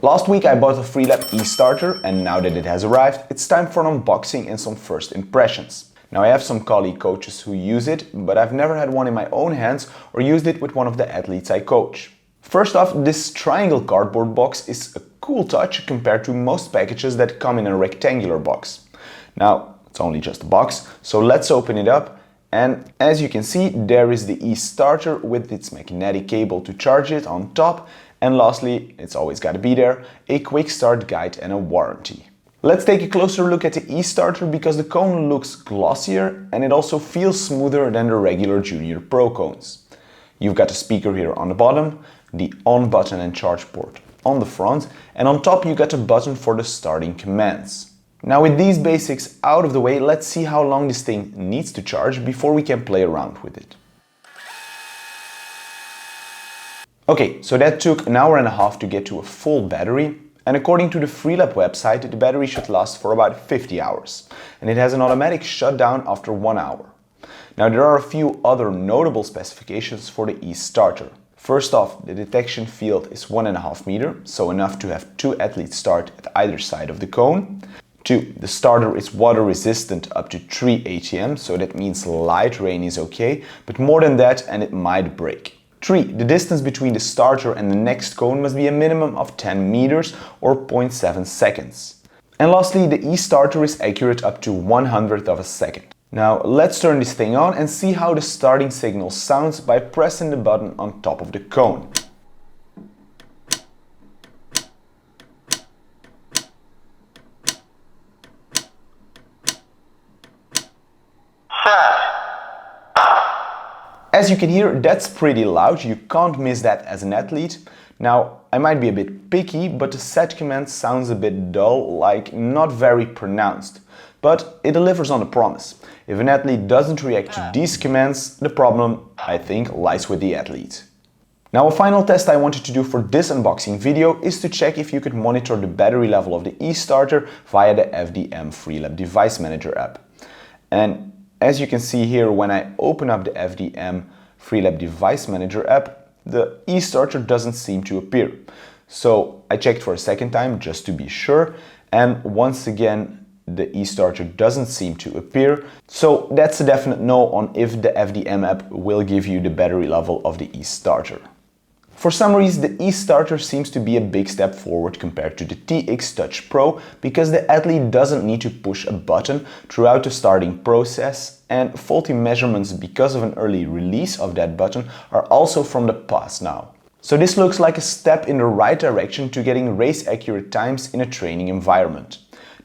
Last week I bought the Freelap E-starter, and now that it has arrived, it's time for an unboxing and some first impressions. Now I have some colleague coaches who use it, but I've never had one in my own hands or used it with one of the athletes I coach. First off, this triangle cardboard box is a cool touch compared to most packages that come in a rectangular box. Now, it's only just a box, so let's open it up. And as you can see, there is the E-starter with its magnetic cable to charge it on top. And lastly, it's always got to be there, a quick start guide and a warranty. Let's take a closer look at the E-starter because the cone looks glossier and it also feels smoother than the regular Junior Pro cones. You've got a speaker here on the bottom, the on button and charge port on the front, and on top you got a button for the starting commands. Now with these basics out of the way, let's see how long this thing needs to charge before we can play around with it. Okay, so that took an hour and a half to get to a full battery, and according to the Freelap website, the battery should last for about 50 hours, and it has an automatic shutdown after 1 hour. Now there are a few other notable specifications for the E-starter. First off, the detection field is 1.5 meters, so enough to have 2 athletes start at either side of the cone. 2. The starter is water resistant up to 3 ATM, so that means light rain is okay, but more than that and it might break. 3. The distance between the starter and the next cone must be a minimum of 10 meters or 0.7 seconds. And lastly, the E-starter is accurate up to 1/100th of a second. Now let's turn this thing on and see how the starting signal sounds by pressing the button on top of the cone. As you can hear, that's pretty loud, you can't miss that as an athlete. Now, I might be a bit picky, but the set command sounds a bit dull, like not very pronounced. But it delivers on the promise. If an athlete doesn't react to these commands, the problem, I think, lies with the athlete. Now a final test I wanted to do for this unboxing video is to check if you could monitor the battery level of the E-starter via the FDM Freelap Device Manager app. And as you can see here, when I open up the FDM Freelap Device Manager app, the E-starter doesn't seem to appear. So I checked for a second time just to be sure, and once again the E-starter doesn't seem to appear. So that's a definite no on if the FDM app will give you the battery level of the E-starter. For some reason, the E-starter seems to be a big step forward compared to the TX Touch Pro because the athlete doesn't need to push a button throughout the starting process, and faulty measurements because of an early release of that button are also from the past now. So this looks like a step in the right direction to getting race accurate times in a training environment.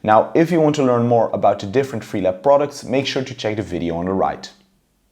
Now, if you want to learn more about the different Freelap products, make sure to check the video on the right.